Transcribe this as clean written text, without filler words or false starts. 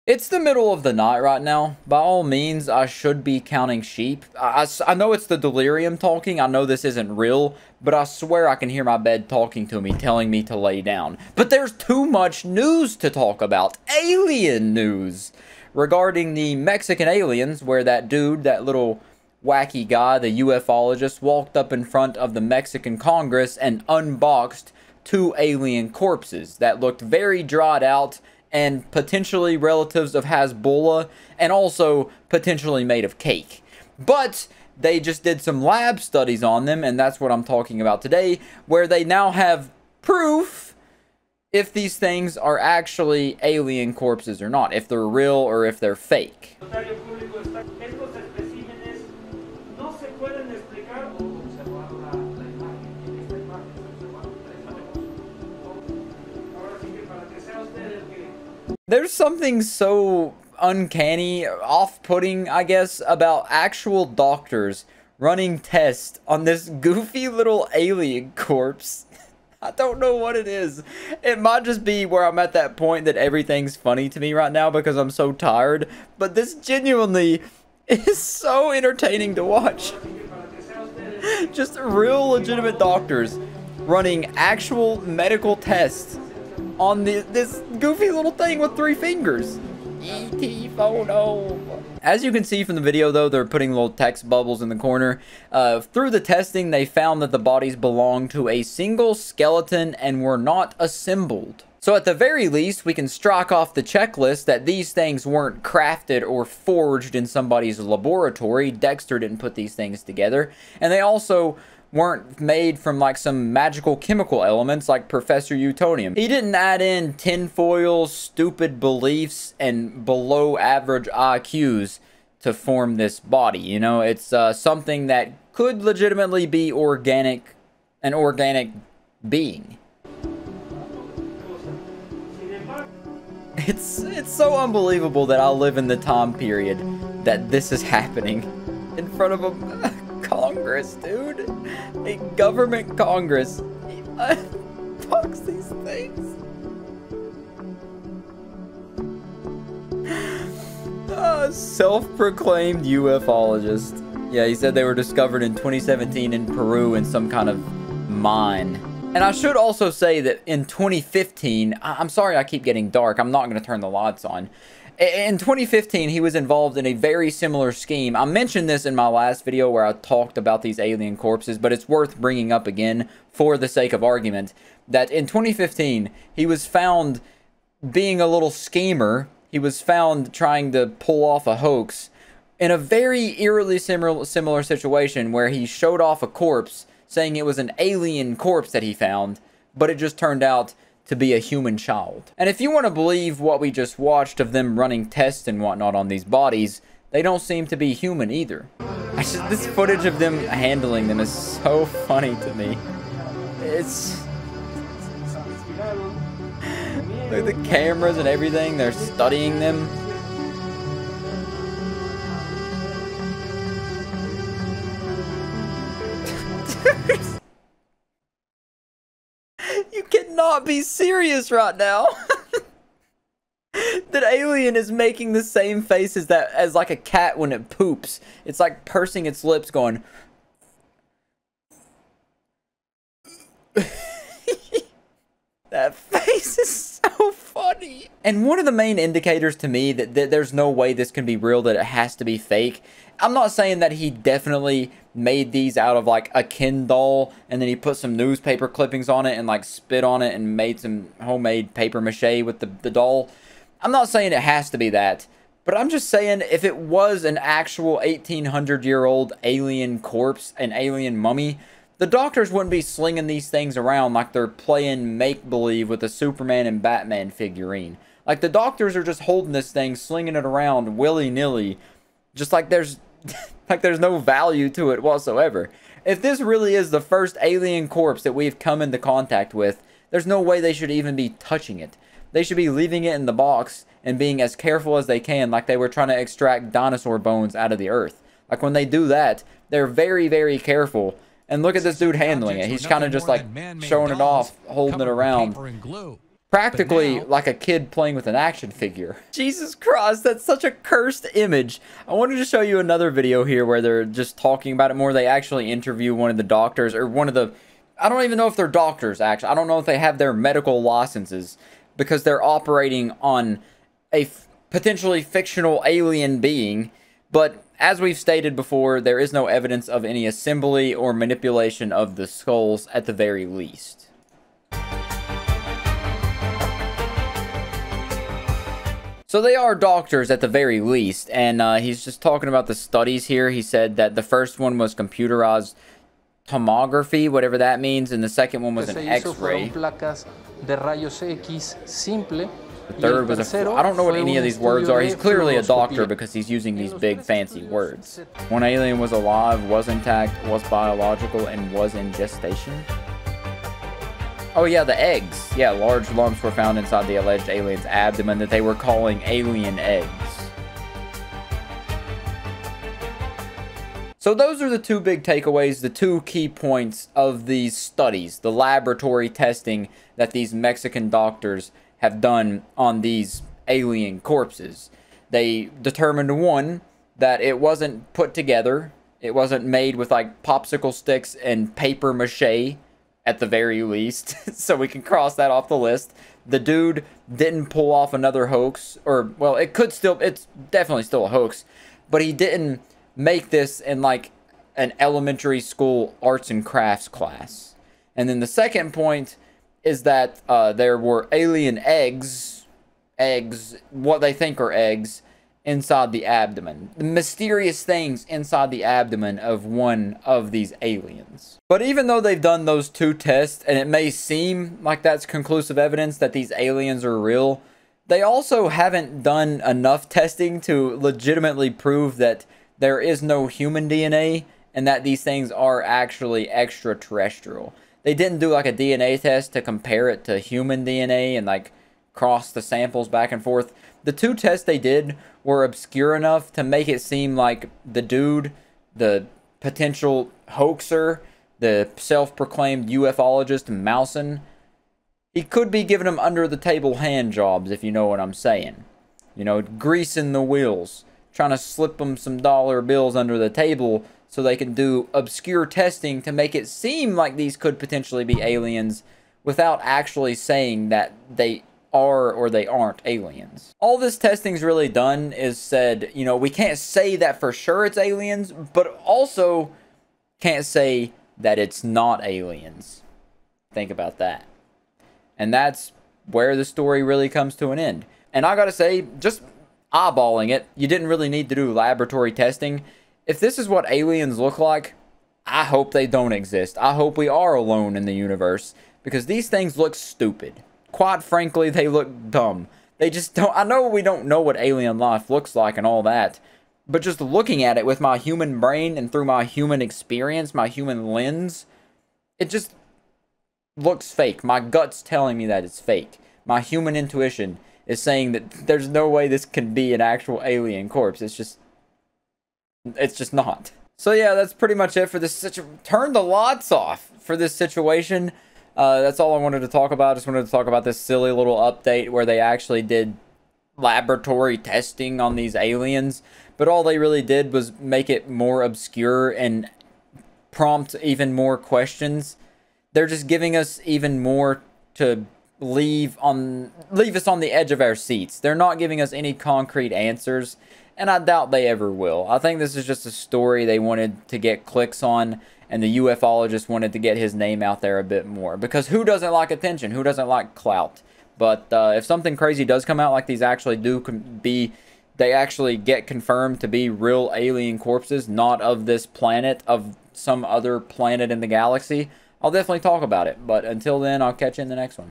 It's the middle of the night right now. By all means, I should be counting sheep. I know it's the delirium talking. I know this isn't real, but I swear I can hear my bed talking to me, telling me to lay down. But there's too much news to talk about. Alien news regarding the Mexican aliens, where that dude, that little wacky guy, the ufologist, walked up in front of the Mexican Congress and unboxed 2 alien corpses that looked very dried out and potentially relatives of Hezbollah, and also potentially made of cake. But they just did some lab studies on them, and that's what I'm talking about today, where they now have proof if these things are actually alien corpses or not, if they're real or if they're fake. There's something so uncanny, off-putting, I guess, about actual doctors running tests on this goofy little alien corpse. I don't know what it is. It might just be where I'm at that point that everything's funny to me right now because I'm so tired, but this genuinely is so entertaining to watch. Just real legitimate doctors running actual medical tests on this goofy little thing with 3 fingers. E.T. photo. As you can see from the video, though, they're putting little text bubbles in the corner. Through the testing, they found that the bodies belong to a single skeleton and were not assembled. So at the very least, we can strike off the checklist that these things weren't crafted or forged in somebody's laboratory. Dexter didn't put these things together. And they also weren't made from like some magical chemical elements like Professor Utonium. He didn't add in tinfoil, stupid beliefs, and below average IQs to form this body. You know, it's something that could legitimately be an organic being. It's so unbelievable that I live in the time period that this is happening in front of a Congress, dude. A government Congress. He unboxed these things. Self-proclaimed ufologist. Yeah, he said they were discovered in 2017 in Peru in some kind of mine. And I should also say that in 2015, I'm sorry I keep getting dark. I'm not going to turn the lights on. In 2015, he was involved in a very similar scheme. I mentioned this in my last video where I talked about these alien corpses, but it's worth bringing up again for the sake of argument, that in 2015, he was found being a little schemer. He was found trying to pull off a hoax in a very eerily similar situation where he showed off a corpse saying it was an alien corpse that he found, but it just turned out to be a human child. And if you want to believe what we just watched of them running tests and whatnot on these bodies, they don't seem to be human either. This footage of them handling them is so funny to me. Look at the cameras and everything, they're studying them. You cannot be serious right now. That alien is making the same face as like a cat when it poops. It's like pursing its lips going. That face is so funny. And one of the main indicators to me that there's no way this can be real, that it has to be fake. I'm not saying that he definitely made these out of like a Ken doll and then he put some newspaper clippings on it and like spit on it and made some homemade paper mache with the doll. I'm not saying it has to be that, but I'm just saying if it was an actual 1800-year-old alien corpse, an alien mummy, the doctors wouldn't be slinging these things around like they're playing make-believe with a Superman and Batman figurine. Like the doctors are just holding this thing, slinging it around willy-nilly, just like there's no value to it whatsoever. If this really is the first alien corpse that we've come into contact with, there's no way they should even be touching it. They should be leaving it in the box and being as careful as they can, like they were trying to extract dinosaur bones out of the earth. Like when they do that, they're very, very careful. And look at this dude handling it. He's kind of just like showing it off, holding it around. Practically like a kid playing with an action figure. Jesus Christ, that's such a cursed image. I wanted to show you another video here where they're just talking about it more. They actually interview one of the doctors, or one of the... I don't even know if they're doctors, actually. I don't know if they have their medical licenses, because they're operating on a potentially fictional alien being. But as we've stated before, there is no evidence of any assembly or manipulation of the skulls at the very least. So they are doctors at the very least, and he's just talking about the studies here. He said that the first one was computerized tomography, whatever that means, and the second one was an X-ray. The third was a... I don't know what any of these words are. He's clearly a doctor because he's using these big fancy words. One alien was alive, was intact, was biological, and was in gestation. Oh yeah, the eggs. Yeah, large lumps were found inside the alleged alien's abdomen that they were calling alien eggs. So those are the two big takeaways, the two key points of these studies, the laboratory testing that these Mexican doctors have done on these alien corpses. They determined, one, that it wasn't put together, it wasn't made with like popsicle sticks and paper mache, at the very least, so we can cross that off the list. The dude didn't pull off another hoax, or, well, it's definitely still a hoax, but he didn't make this in, like, an elementary school arts and crafts class. And then the second point is that there were alien eggs, what they think are eggs, inside the abdomen. The mysterious things inside the abdomen of one of these aliens. But even though they've done those two tests, and it may seem like that's conclusive evidence that these aliens are real, they also haven't done enough testing to legitimately prove that there is no human DNA and that these things are actually extraterrestrial. They didn't do like a DNA test to compare it to human DNA and like cross the samples back and forth. The two tests they did were obscure enough to make it seem like the dude, the potential hoaxer, the self-proclaimed ufologist Mousen, he could be giving them under-the-table hand jobs, if you know what I'm saying. You know, greasing the wheels, trying to slip them some dollar bills under the table so they can do obscure testing to make it seem like these could potentially be aliens without actually saying that they are or they aren't aliens. All this testing's really done is said, you know, we can't say that for sure it's aliens, but also can't say that it's not aliens. Think about that. And that's where the story really comes to an end. And I gotta say, just eyeballing it, you didn't really need to do laboratory testing. If this is what aliens look like, I hope they don't exist. I hope we are alone in the universe, because these things look stupid. Quite frankly, they look dumb. They just don't... I know we don't know what alien life looks like and all that, but just looking at it with my human brain and through my human experience, my human lens, it just looks fake. My gut's telling me that it's fake. My human intuition is saying that there's no way this can be an actual alien corpse. It's just not. So yeah, that's pretty much it for this turn the lights off for this situation. That's all I wanted to talk about. I just wanted to talk about this silly little update where they actually did laboratory testing on these aliens, but all they really did was make it more obscure and prompt even more questions. They're just giving us even more to leave us on the edge of our seats. They're not giving us any concrete answers, and I doubt they ever will. I think this is just a story they wanted to get clicks on, and the ufologist wanted to get his name out there a bit more. Because who doesn't like attention? Who doesn't like clout? But if something crazy does come out, like these actually they actually get confirmed to be real alien corpses, not of this planet, of some other planet in the galaxy, I'll definitely talk about it. But until then, I'll catch you in the next one.